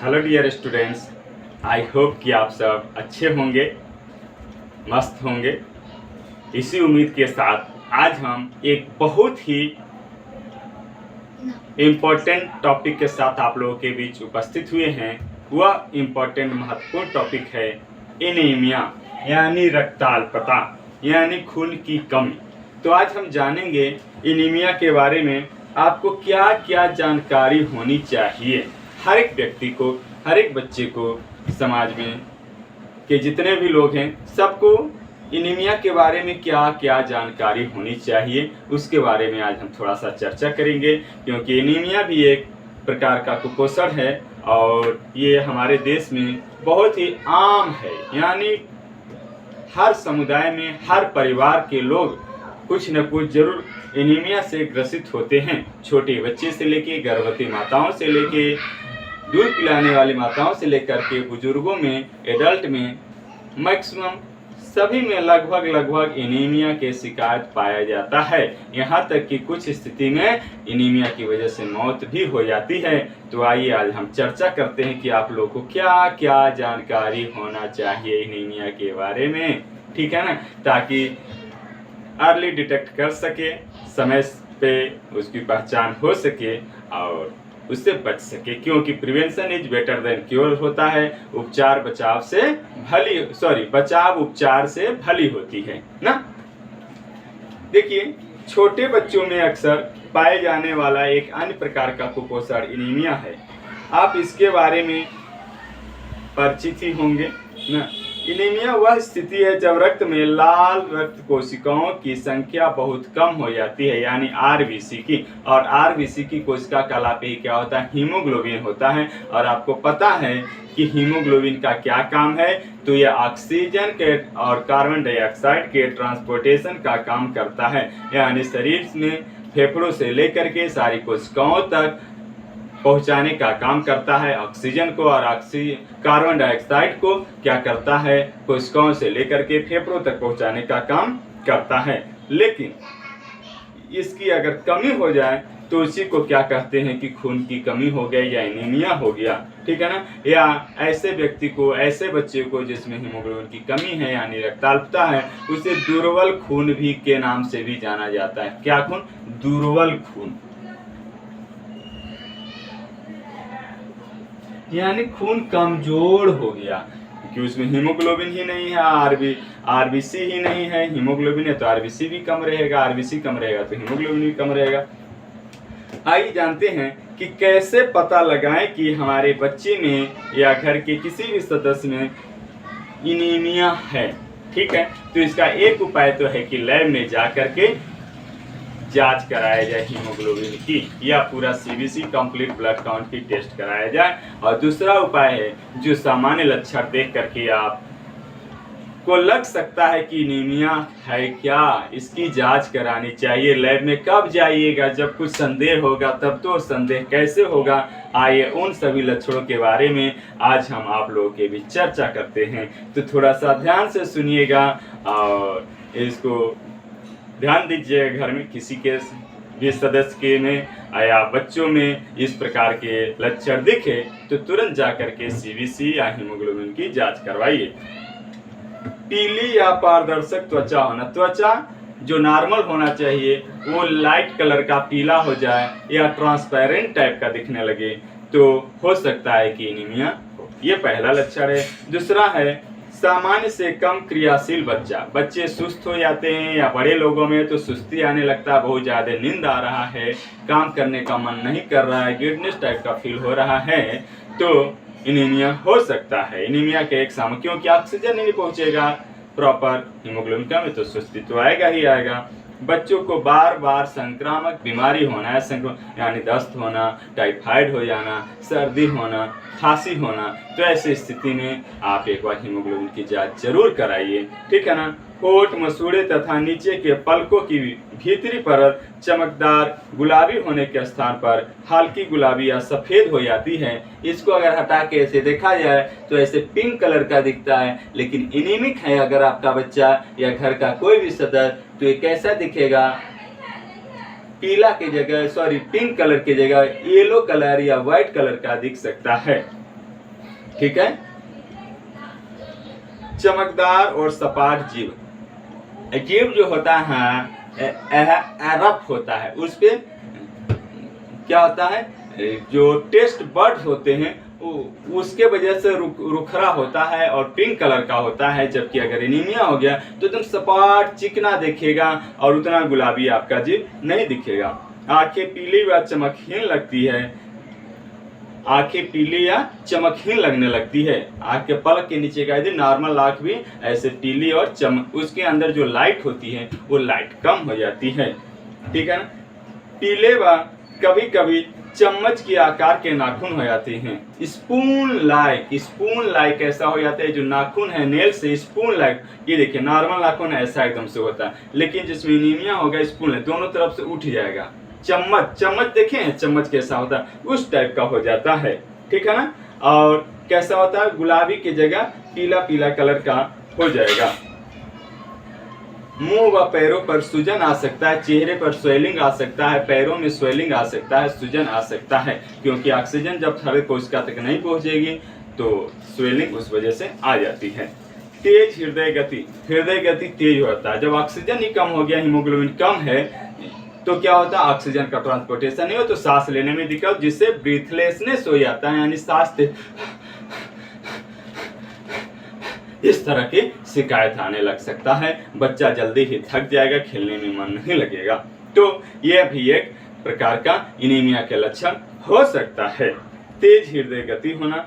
Hello dear students, I hope कि आप सब अच्छे होंगे, मस्त होंगे। इसी उम्मीद के साथ आज हम एक बहुत ही इम्पोर्टेंट टॉपिक के साथ आप लोगों के बीच उपस्थित हुए हैं। वह इम्पोर्टेंट महत्वपूर्ण टॉपिक है एनीमिया यानी रक्ताल्पता यानी खून की कमी। तो आज हम जानेंगे एनीमिया के बारे में आपको क्या क्या जानकारी होनी चाहिए। हर एक व्यक्ति को, हर एक बच्चे को, समाज में के जितने भी लोग हैं सबको एनीमिया के बारे में क्या क्या जानकारी होनी चाहिए, उसके बारे में आज हम थोड़ा सा चर्चा करेंगे। क्योंकि एनीमिया भी एक प्रकार का कुपोषण है और ये हमारे देश में बहुत ही आम है। यानी हर समुदाय में, हर परिवार के लोग कुछ न कुछ जरूर एनीमिया से ग्रसित होते हैं। छोटे बच्चे से लेके, गर्भवती माताओं से लेके, दूध पिलाने वाली माताओं से लेकर के बुजुर्गों में, एडल्ट में, मैक्सिमम सभी में लगभग एनीमिया के शिकायत पाया जाता है। यहाँ तक कि कुछ स्थिति में एनीमिया की वजह से मौत भी हो जाती है। तो आइए आज हम चर्चा करते हैं कि आप लोगों को क्या क्या जानकारी होना चाहिए एनीमिया के बारे में, ठीक है ना, ताकि अर्ली डिटेक्ट कर सके, समय पे उसकी पहचान हो सके और उससे बच सके। क्योंकि prevention is better than cure होता है। बचाव उपचार से भली होती है ना। देखिए, छोटे बच्चों में अक्सर पाए जाने वाला एक अन्य प्रकार का कुपोषण एनीमिया है। आप इसके बारे में परिचित ही होंगे ना। एनीमिया वह स्थिति है जब रक्त में लाल रक्त कोशिकाओं की संख्या बहुत कम हो जाती है, यानी आरबीसी की। और आरबीसी की कोशिका कहलाते ही क्या होता है? हीमोग्लोबिन होता है। और आपको पता है कि हीमोग्लोबिन का क्या काम है? तो यह ऑक्सीजन के और कार्बन डाइऑक्साइड के ट्रांसपोर्टेशन का काम करता है। यानी शरीर में फेफड़ों से लेकर के सारी कोशिकाओं तक पहुंचाने का काम करता है ऑक्सीजन को। और कार्बन डाइऑक्साइड को क्या करता है? कोशिकाओं से लेकर के फेफड़ों तक पहुंचाने का काम करता है। लेकिन इसकी अगर कमी हो जाए तो इसी को क्या कहते हैं कि खून की कमी हो गई या एनीमिया हो गया, ठीक है ना। या ऐसे व्यक्ति को, ऐसे बच्चे को जिसमें हीमोग्लोबिन की कमी है यानी रक्ताल्पता है, उसे दुर्बल खून भी के नाम से भी जाना जाता है। क्या खून? दुर्बल खून, यानी खून कमजोर हो गया क्योंकि उसमें हीमोग्लोबिन ही नहीं है, आरबीसी ही नहीं है। हीमोग्लोबिन है तो आरबीसी भी कम रहेगा, आरबीसी कम रहेगा तो हीमोग्लोबिन भी कम रहेगा। आइए जानते हैं कि कैसे पता लगाएं कि हमारे बच्चे में या घर के किसी भी सदस्य में एनीमिया है, ठीक है। तो इसका एक उपाय तो है कि लैब में जा करके जांच कराया जाए हीमोग्लोबिन की, या पूरा सीबीसी कंप्लीट ब्लड काउंट की टेस्ट कराया जाए। और दूसरा उपाय है जो सामान्य लक्षण देख करके आप को लग सकता है कि एनीमिया है क्या, इसकी जांच करानी चाहिए। लैब में कब जाइएगा? जब कुछ संदेह होगा तब। तो संदेह कैसे होगा? आइए उन सभी लक्षणों के बारे में आज हम आप लोगों के बीच चर्चा करते हैं। तो थोड़ा सा ध्यान से सुनिएगा और इसको ध्यान दीजिए। घर में किसी के भी सदस्य के में या बच्चों में इस प्रकार के लक्षण दिखे तो तुरंत जाकर के सीबीसी या हीमोग्लोबिन की जांच करवाइए। पीली या पारदर्शक त्वचा होना, त्वचा जो नॉर्मल होना चाहिए वो लाइट कलर का पीला हो जाए या ट्रांसपेरेंट टाइप का दिखने लगे तो हो सकता है कि एनीमिया हो। ये पहला लक्षण है। दूसरा है सामान्य से कम क्रियाशील बच्चे सुस्त हो जाते हैं, या बड़े लोगों में तो सुस्ती आने लगता है, बहुत ज्यादा नींद आ रहा है, काम करने का मन नहीं कर रहा है, गिडनेस टाइप का फील हो रहा है, तो एनीमिया हो सकता है। एनीमिया के एक सामने, क्योंकि ऑक्सीजन नहीं पहुंचेगा प्रॉपर, हीमोग्लोबिन कम है तो सुस्ती तो आएगा ही आएगा। बच्चों को बार बार संक्रामक बीमारी होना है, यानी दस्त होना, टाइफाइड हो जाना, सर्दी होना, खांसी होना, तो ऐसी स्थिति में आप एक बार हीमोग्लोबिन की जांच जरूर कराइए, ठीक है ना। होठ, मसूड़े तथा नीचे के पलकों की भीतरी परत चमकदार गुलाबी होने के स्थान पर हल्की गुलाबी या सफेद हो जाती है। इसको अगर हटा के ऐसे देखा जाए तो ऐसे पिंक कलर का दिखता है, लेकिन एनीमिक है अगर आपका बच्चा या घर का कोई भी सदस्य तो ये कैसा दिखेगा? पीला की जगह, पिंक कलर की जगह येलो कलर या व्हाइट कलर का दिख सकता है। ठीक है। चमकदार और सपाट जीभ, जीभ जो होता है रफ होता है, उस पे क्या होता है, जो टेस्ट बर्ड होते हैं उसके वजह से रुखरा होता है और पिंक कलर का होता है। जबकि अगर एनीमिया हो गया तो एकदम सपाट चिकना दिखेगा और उतना गुलाबी आपका जीभ नहीं दिखेगा। आंखें पीली व चमकहीन लगती है, आंखें पीली या चमकहीन लगने लगती है। आंख के पलक के नीचे का यदि नॉर्मल आंख भी ऐसे पीली और चमक, उसके अंदर जो लाइट होती है वो लाइट कम हो जाती है, ठीक है ना। पीले व कभी कभी चम्मच के आकार के नाखून हो जाते हैं, स्पून लाइक ऐसा हो जाता है। जो नाखून है नेल से स्पून लाइक, ये देखिए नॉर्मल नाखून ऐसा एकदम से होता है, लेकिन जिसमें एनीमिया होगा स्पून दोनों तरफ से उठ जाएगा। चम्मच देखे हैं, चम्मच कैसा होता है उस टाइप का हो जाता है, ठीक है ना। और कैसा होता है, गुलाबी की जगह पीला पीला कलर का हो जाएगा। मुंह व पैरों पर सूजन आ सकता है, चेहरे पर स्वेलिंग आ सकता है, पैरों में स्वेलिंग आ सकता है, सूजन आ सकता है, क्योंकि ऑक्सीजन जब हर कोशिका तक नहीं पहुंचेगी तो स्वेलिंग उस वजह से आ जाती है। तेज हृदय गति तेज होता है। जब ऑक्सीजन ही कम हो गया, हीमोग्लोबिन कम है, तो क्या होता है, ऑक्सीजन का ट्रांसपोर्टेशन नहीं हो तो सांस लेने में दिक्कत, जिससे ब्रीथलेसनेस हो जाता है, यानी सांस इस तरह की शिकायत आने लग सकता है। बच्चा जल्दी ही थक जाएगा, खेलने में मन नहीं लगेगा। तो यह भी एक प्रकार का एनीमिया के लक्षण हो सकता है। तेज हृदय गति होना,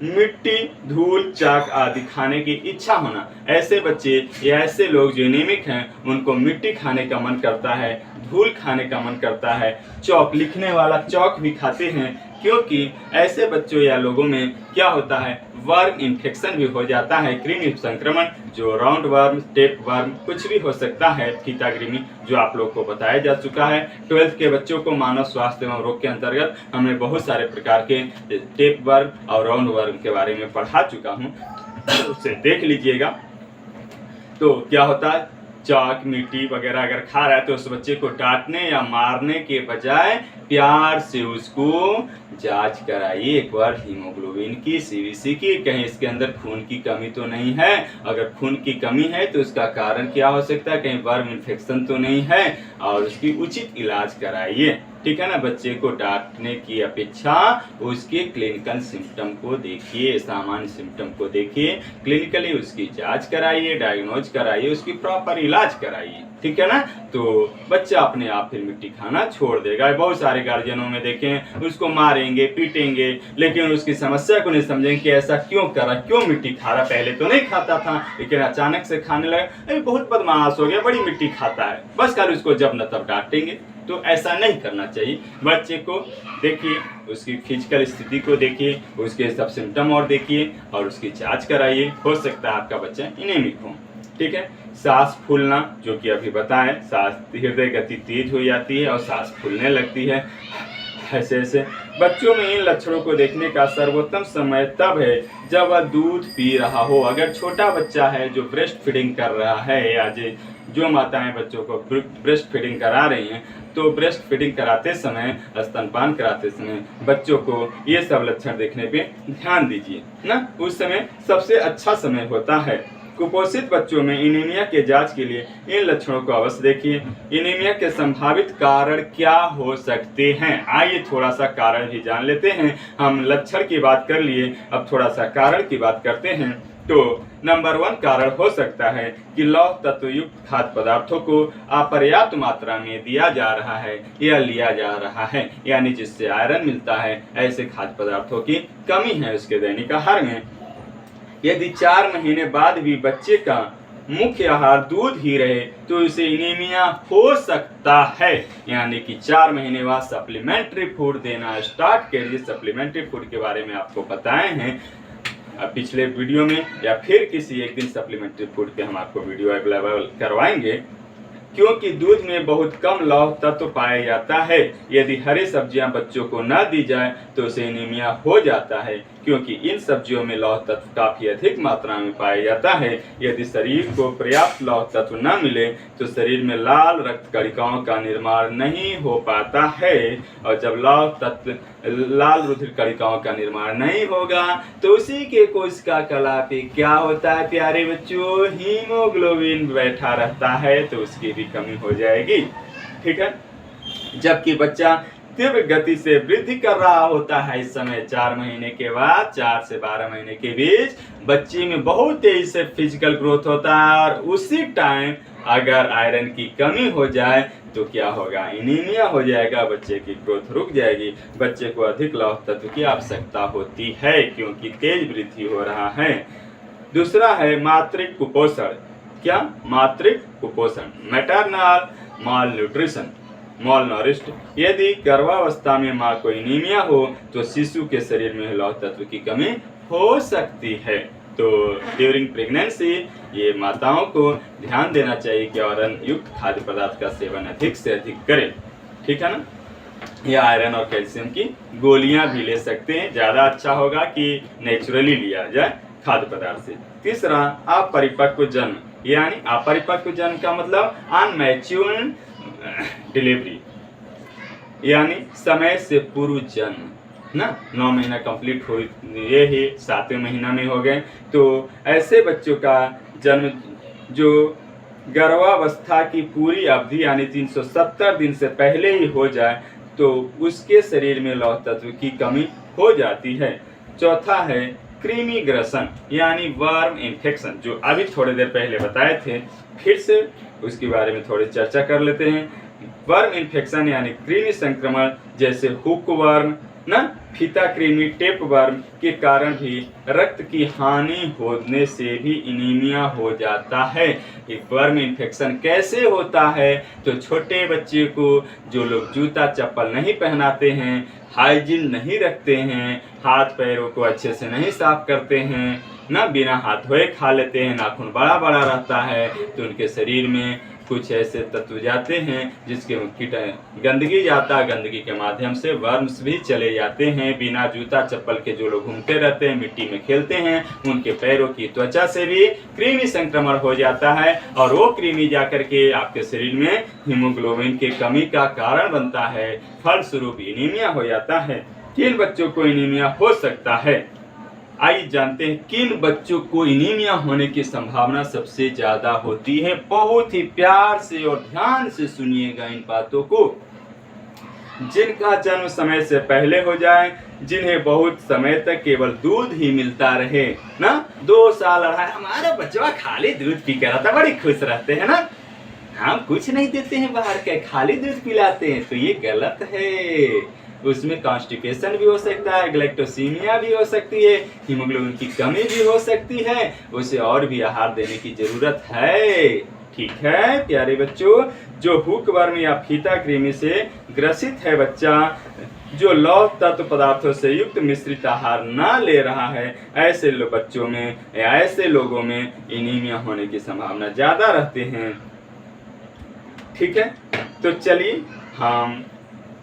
मिट्टी, धूल, चाक आदि खाने की इच्छा होना। ऐसे बच्चे या ऐसे लोग जो एनीमिक हैं उनको मिट्टी खाने का मन करता है, धूल खाने का मन करता है, चौक, लिखने वाला चौक भी खाते हैं, क्योंकि ऐसे बच्चों या लोगों में क्या होता है, वर्म इन्फेक्शन भी हो जाता है, कृमि संक्रमण, जो राउंड वर्म, टेप वर्म, कुछ भी हो सकता है, फीता कृमि, जो आप लोग को बताया जा चुका है। 12th के बच्चों को मानव स्वास्थ्य एवं रोग के अंतर्गत हमने बहुत सारे प्रकार के टेप वर्म और राउंड वर्म के बारे में पढ़ा चुका हूँ, उसे देख लीजिएगा। तो क्या होता है, चाक, मिट्टी वगैरह अगर खा रहा है तो उस बच्चे को डांटने या मारने के बजाय प्यार से उसको जांच कराइए एक बार हीमोग्लोबिन की, सीवीसी की, कहीं इसके अंदर खून की कमी तो नहीं है। अगर खून की कमी है तो उसका कारण क्या हो सकता है, कहीं वर्म इन्फेक्शन तो नहीं है, और उसकी उचित इलाज कराइए, ठीक है ना। बच्चे को डांटने की अपेक्षा उसके क्लिनिकल सिम्टम को देखिए, सामान्य सिम्टम को देखिए, क्लिनिकली उसकी जांच कराइए, डायग्नोज कराइए, उसकी प्रॉपर इलाज कराइए, ठीक है ना। तो बच्चा अपने आप फिर मिट्टी खाना छोड़ देगा। बहुत सारे गार्जियनों में देखें, उसको मारेंगे, पीटेंगे, लेकिन उसकी समस्या को नहीं समझेंगे कि ऐसा क्यों करा, क्यों मिट्टी खा रहा, पहले तो नहीं खाता था लेकिन अचानक से खाने लगा, अरे बहुत बदमाश हो गया, बड़ी मिट्टी खाता है, बस कर उसको जब न तब डांटेंगे। तो ऐसा नहीं करना चाहिए। बच्चे को देखिए, उसकी फिजिकल स्थिति को देखिए, उसके सब सिम्टम और देखिए और उसकी जांच कराइए, हो सकता है आपका बच्चा एनीमिक हो, ठीक है। सांस फूलना, जो कि अभी बताएं, सांस, हृदय गति तेज हो जाती है और सांस फूलने लगती है। ऐसे बच्चों में इन लक्षणों को देखने का सर्वोत्तम समय तब है जब वह दूध पी रहा हो। अगर छोटा बच्चा है जो ब्रेस्ट फीडिंग कर रहा है, या जो माताएं बच्चों को ब्रेस्ट फीडिंग करा रही हैं, तो ब्रेस्ट फीडिंग कराते समय, स्तनपान कराते समय बच्चों को ये सब लक्षण देखने पे ध्यान दीजिए ना, उस समय सबसे अच्छा समय होता है। कुपोषित बच्चों में एनीमिया के जांच के लिए इन लक्षणों को अवश्य देखिए। एनीमिया के संभावित कारण क्या हो सकते हैं, आइए थोड़ा सा कारण भी जान लेते हैं। हम लक्षण की बात कर लिए, अब थोड़ा सा कारण की बात करते हैं। तो नंबर 1 कारण हो सकता है कि लौह तत्व युक्त खाद्य पदार्थों को अपर्याप्त मात्रा में दिया जा रहा है या लिया जा रहा है, यानी जिससे आयरन मिलता है, ऐसे खाद्य पदार्थों की कमी है उसके दैनिक आहार में। यदि 4 महीने बाद भी बच्चे का मुख्य आहार दूध ही रहे तो उसे एनीमिया हो सकता है, यानी कि 4 महीने बाद सप्लीमेंट्री फूड देना स्टार्ट करिए। सप्लीमेंट्री फूड के बारे में आपको बताए हैं पिछले वीडियो में, या फिर किसी एक दिन सप्लीमेंट्री फूड पे हम आपको वीडियो अवेलेबल करवाएंगे, क्योंकि दूध में बहुत कम लौह तत्व पाया जाता है। यदि हरी सब्जियां बच्चों को न दी जाए तो उसे एनीमिया हो जाता है, क्योंकि इन सब्जियों में लौह तत्व काफी अधिक मात्रा में पाया जाता है। यदि शरीर को पर्याप्त लौह तत्व न मिले तो शरीर में लाल रक्त कणिकाओं का निर्माण नहीं हो पाता है, और जब लौह तत्व लाल रुधिर कणिकाओं का निर्माण नहीं होगा, तो उसी के कोशिका कला पे क्या होता है प्यारे बच्चों, हीमोग्लोबिन बैठा रहता है, तो उसकी भी कमी हो जाएगी। ठीक है, जबकि बच्चा तीव्र गति से वृद्धि कर रहा होता है, इस समय 4 महीने के बाद 4 से 12 महीने के बीच बच्चे में बहुत तेजी से फिजिकल ग्रोथ होता है, और उसी टाइम अगर आयरन की कमी हो जाए तो क्या होगा, एनीमिया हो जाएगा, बच्चे की ग्रोथ रुक जाएगी, बच्चे को अधिक लौह तत्व की आवश्यकता होती है क्योंकि तेज वृद्धि हो रहा है। दूसरा है मातृक कुपोषण। क्या? मातृक कुपोषण, मैटरनल माल न्यूट्रिशन, मालनरिश्ड। यदि गर्भावस्था में मां को एनीमिया हो तो शिशु के शरीर में लौह तत्व की कमी हो सकती है। तो ड्यूरिंग प्रेगनेंसी ये माताओं को ध्यान देना चाहिए कि आयरन युक्त खाद्य पदार्थ का सेवन अधिक से अधिक करें। ठीक है ना, या आयरन और कैल्शियम की गोलियां भी ले सकते हैं, ज़्यादा अच्छा होगा कि नेचुरली लिया जाए खाद्य पदार्थ से। तीसरा, अपरिपक्व जन्म, यानी अपरिपक्व जन्म का मतलब अनमैच्योर्ड डिलीवरी, यानी समय से पूर्व जन्म ना, 9 महीना कंप्लीट हो, ये ही 7वें महीना में हो गए, तो ऐसे बच्चों का जन्म जो गर्भावस्था की पूरी अवधि यानी 370 दिन से पहले ही हो जाए तो उसके शरीर में लौह तत्व की कमी हो जाती है। चौथा है कृमि ग्रसन यानी वर्म इन्फेक्शन, जो अभी थोड़ी देर पहले बताए थे, फिर से उसके बारे में थोड़ी चर्चा कर लेते हैं। वर्म इन्फेक्शन यानी कृमि संक्रमण, जैसे हुक वर्म ना, फीता कृमि, टेप वर्म के कारण भी रक्त की हानि होने से भी एनीमिया हो जाता है। एक वर्म इन्फेक्शन कैसे होता है, तो छोटे बच्चे को जो लोग जूता चप्पल नहीं पहनाते हैं, हाइजीन नहीं रखते हैं, हाथ पैरों को अच्छे से नहीं साफ करते हैं ना, बिना हाथ धोए खा लेते हैं, नाखून बड़ा बड़ा रहता है, तो उनके शरीर में कुछ ऐसे तत्व जाते हैं जिसके गंदगी जाता है, गंदगी के माध्यम से वर्म्स भी चले जाते हैं। बिना जूता चप्पल के जो लोग घूमते रहते हैं, मिट्टी में खेलते हैं, उनके पैरों की त्वचा से भी कृमि संक्रमण हो जाता है, और वो कृमि जाकर के आपके शरीर में हीमोग्लोबिन की कमी का कारण बनता है, फलस्वरूप एनीमिया हो जाता है। किन बच्चों को एनीमिया हो सकता है, आइए जानते हैं किन बच्चों को एनीमिया होने की संभावना सबसे ज्यादा होती है। बहुत ही प्यार से और ध्यान से सुनिएगा इन बातों को। जिनका जन्म समय से पहले हो जाए, जिन्हें बहुत समय तक केवल दूध ही मिलता रहे ना, 2 साल अढ़ाई, हमारा बच्चा खाली दूध पी कर आता, बड़ी खुश रहते हैं ना, हम कुछ नहीं देते हैं बाहर के, खाली दूध पिलाते हैं, तो ये गलत है। उसमें कॉन्स्टिपेशन भी हो सकता है, ग्लाइकोसीमिया भी हो सकती है, हीमोग्लोबिन की कमी भी हो सकती है, उसे और भी आहार देने की जरूरत है। ठीक है प्यारे बच्चों, जो हुक वर्म या फीता कृमि से ग्रसित है बच्चा, जो लौह तत्व पदार्थों से युक्त मिश्रित आहार ना ले रहा है, ऐसे बच्चों में या ऐसे लोगों में एनीमिया होने की संभावना ज्यादा रहते हैं। ठीक है, तो चलिए हम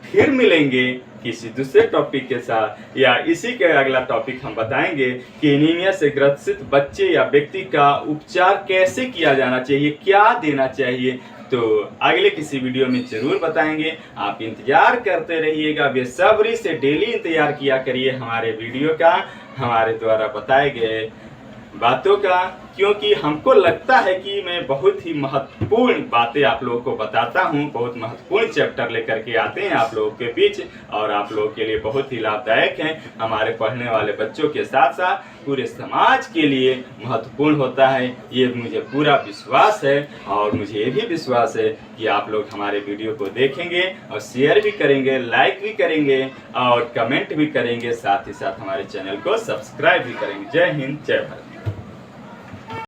फिर मिलेंगे किसी दूसरे टॉपिक के साथ, या इसी के अगला टॉपिक हम बताएंगे कि एनीमिया से ग्रसित बच्चे या व्यक्ति का उपचार कैसे किया जाना चाहिए, क्या देना चाहिए, तो अगले किसी वीडियो में जरूर बताएंगे। आप इंतजार करते रहिएगा, बेसब्री से डेली इंतजार किया करिए हमारे वीडियो का, हमारे द्वारा बताए गए बातों का, क्योंकि हमको लगता है कि मैं बहुत ही महत्वपूर्ण बातें आप लोगों को बताता हूं, बहुत महत्वपूर्ण चैप्टर लेकर के आते हैं आप लोगों के बीच, और आप लोगों के लिए बहुत ही लाभदायक हैं। हमारे पढ़ने वाले बच्चों के साथ साथ पूरे समाज के लिए महत्वपूर्ण होता है, ये मुझे पूरा विश्वास है, और मुझे ये भी विश्वास है कि आप लोग हमारे वीडियो को देखेंगे और शेयर भी करेंगे, लाइक भी करेंगे और कमेंट भी करेंगे, साथ ही साथ हमारे चैनल को सब्सक्राइब भी करेंगे। जय हिंद, जय भारत।